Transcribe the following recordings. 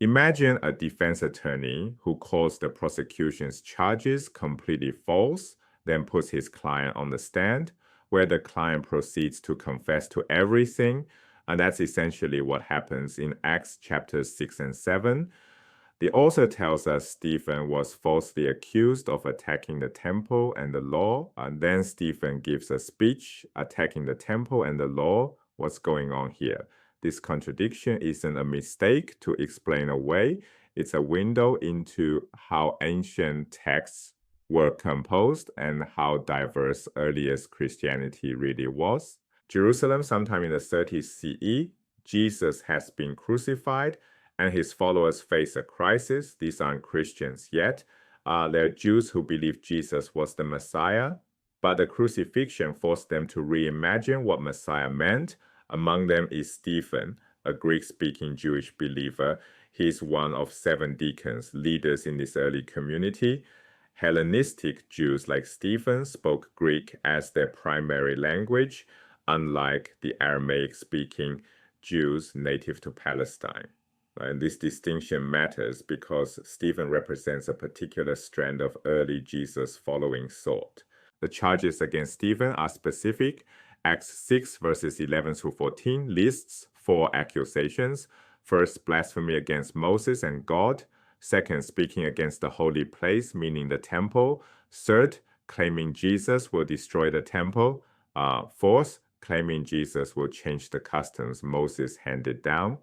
Imagine a defense attorney who calls the prosecution's charges completely false, then puts his client on the stand, where the client proceeds to confess to everything. And that's essentially what happens in Acts chapters 6 and 7. The author tells us Stephen was falsely accused of attacking the temple and the law, and then Stephen gives a speech attacking the temple and the law. What's going on here? This contradiction isn't a mistake to explain away. It's a window into how ancient texts were composed and how diverse earliest Christianity really was. Jerusalem, sometime in the 30s CE, Jesus has been crucified and his followers face a crisis. These aren't Christians yet. They're Jews who believe Jesus was the Messiah, but the crucifixion forced them to reimagine what Messiah meant. Among them is Stephen, a Greek-speaking Jewish believer. He's one of 7 deacons, leaders in this early community. Hellenistic Jews like Stephen spoke Greek as their primary language, unlike the Aramaic-speaking Jews native to Palestine. And this distinction matters because Stephen represents a particular strand of early Jesus-following thought. The charges against Stephen are specific. Acts 6 verses 11 through 14 lists 4 accusations. First, blasphemy against Moses and God. Second, speaking against the holy place, meaning the temple. Third, claiming Jesus will destroy the temple. Fourth, claiming Jesus will change the customs Moses handed down.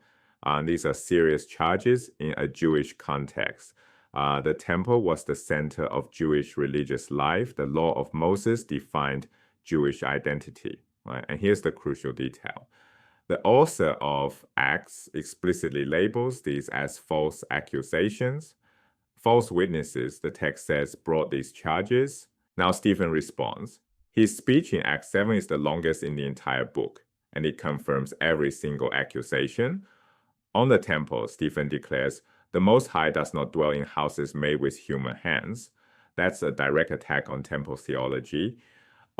These are serious charges in a Jewish context. The temple was the center of Jewish religious life. The law of Moses defined Jewish identity. Right? And here's the crucial detail. The author of Acts explicitly labels these as false accusations. False witnesses, the text says, brought these charges. Now Stephen responds. His speech in Acts 7 is the longest in the entire book, and it confirms every single accusation. On the temple, Stephen declares, the Most High does not dwell in houses made with human hands. That's a direct attack on temple theology.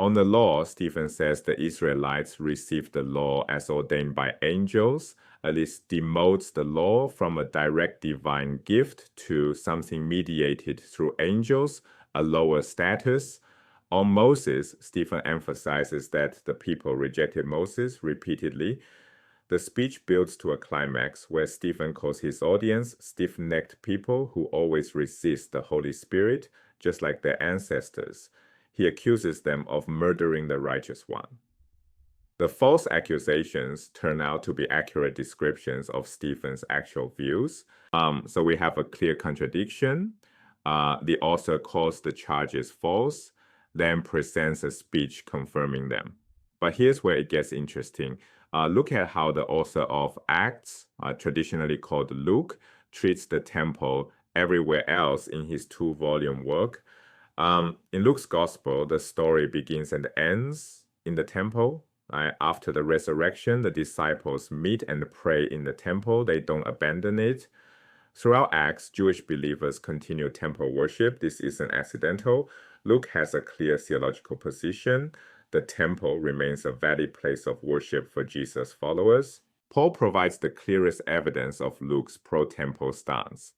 On the law, Stephen says the Israelites received the law as ordained by angels. At least demotes the law from a direct divine gift to something mediated through angels, a lower status. On Moses, Stephen emphasizes that the people rejected Moses repeatedly. The speech builds to a climax where Stephen calls his audience stiff-necked people who always resist the Holy Spirit, just like their ancestors. He accuses them of murdering the righteous one. The false accusations turn out to be accurate descriptions of Stephen's actual views. So we have a clear contradiction. The author calls the charges false, then presents a speech confirming them. But here's where it gets interesting. Look at how the author of Acts, traditionally called Luke, treats the temple everywhere else in his 2-volume work. In Luke's gospel, the story begins and ends in the temple. After the resurrection, the disciples meet and pray in the temple. They don't abandon it. Throughout Acts, Jewish believers continue temple worship. This isn't accidental. Luke has a clear theological position. The temple remains a valid place of worship for Jesus' followers. Paul provides the clearest evidence of Luke's pro-temple stance.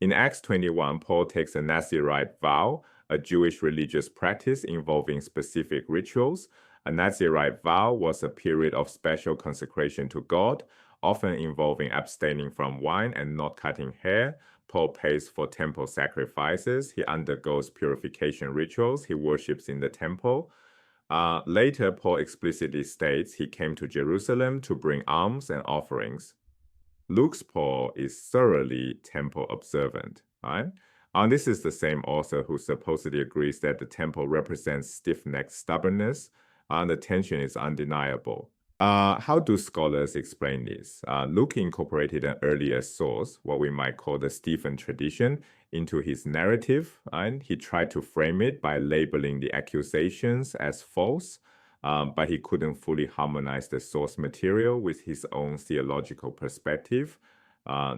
In Acts 21, Paul takes a Nazirite vow, a Jewish religious practice involving specific rituals. A Nazirite vow was a period of special consecration to God, often involving abstaining from wine and not cutting hair. Paul pays for temple sacrifices. He undergoes purification rituals. He worships in the temple. Later, Paul explicitly states he came to Jerusalem to bring alms and offerings. Luke's Paul is thoroughly temple observant, right? And this is the same author who supposedly agrees that the temple represents stiff-necked stubbornness, and the tension is undeniable. How do scholars explain this? Luke incorporated an earlier source, what we might call the Stephen tradition, into his narrative, and he tried to frame it by labeling the accusations as false, but he couldn't fully harmonize the source material with his own theological perspective.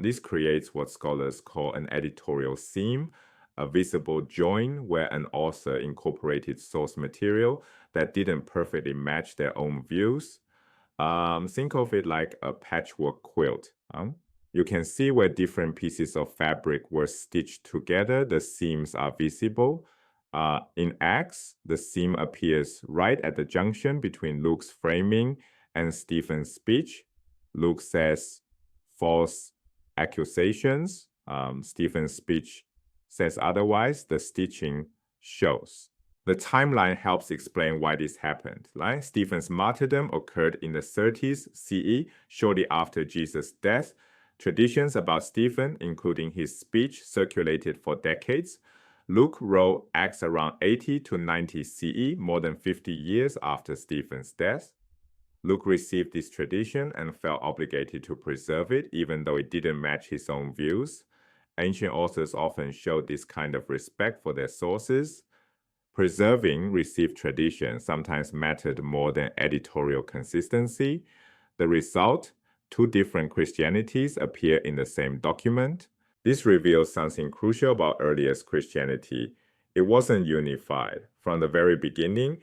This creates what scholars call an editorial seam, a visible join where an author incorporated source material that didn't perfectly match their own views. Think of it like a patchwork quilt. You can see where different pieces of fabric were stitched together. The seams are visible. In Acts, the seam appears right at the junction between Luke's framing and Stephen's speech. Luke says false accusations. Stephen's speech says otherwise. The stitching shows. The timeline helps explain why this happened. Right? Stephen's martyrdom occurred in the 30s CE, shortly after Jesus' death. Traditions about Stephen, including his speech, circulated for decades. Luke wrote Acts around 80 to 90 CE, more than 50 years after Stephen's death. Luke received this tradition and felt obligated to preserve it, even though it didn't match his own views. Ancient authors often showed this kind of respect for their sources. Preserving received tradition sometimes mattered more than editorial consistency. The result, two different Christianities appear in the same document. This reveals something crucial about earliest Christianity. It wasn't unified. From the very beginning,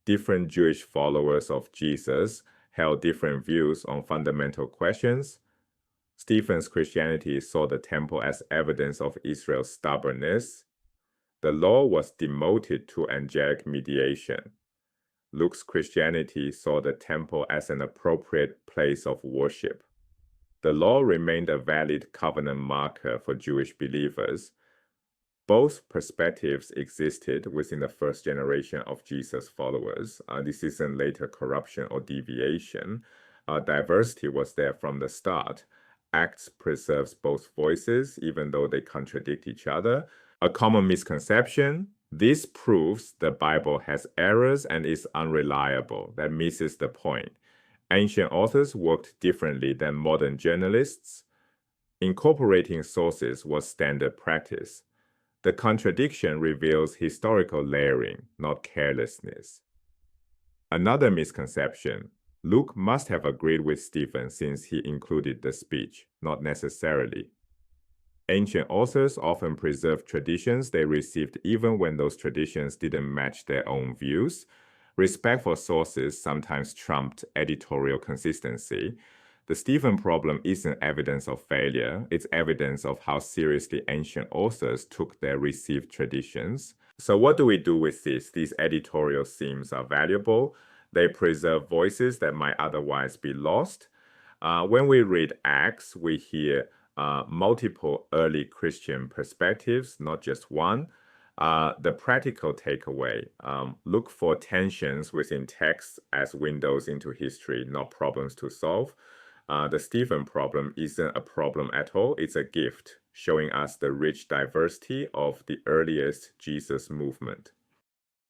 different Jewish followers of Jesus held different views on fundamental questions. Stephen's Christianity saw the temple as evidence of Israel's stubbornness. The law was demoted to angelic mediation. Luke's Christianity saw the temple as an appropriate place of worship. The law remained a valid covenant marker for Jewish believers. Both perspectives existed within the first generation of Jesus' followers. This isn't later corruption or deviation. Diversity was there from the start. Acts preserves both voices, even though they contradict each other. A common misconception: this proves the Bible has errors and is unreliable. That misses the point. Ancient authors worked differently than modern journalists. Incorporating sources was standard practice. The contradiction reveals historical layering, not carelessness. Another misconception: Luke must have agreed with Stephen since he included the speech. Not necessarily. Ancient authors often preserved traditions they received even when those traditions didn't match their own views. Respect for sources sometimes trumped editorial consistency. The Stephen problem isn't evidence of failure, it's evidence of how seriously ancient authors took their received traditions. So what do we do with this? These editorial seams are valuable. They preserve voices that might otherwise be lost. When we read Acts, we hear multiple early Christian perspectives, not just one. The practical takeaway: look for tensions within texts as windows into history, not problems to solve. The Stephen problem isn't a problem at all. It's a gift, showing us the rich diversity of the earliest Jesus movement.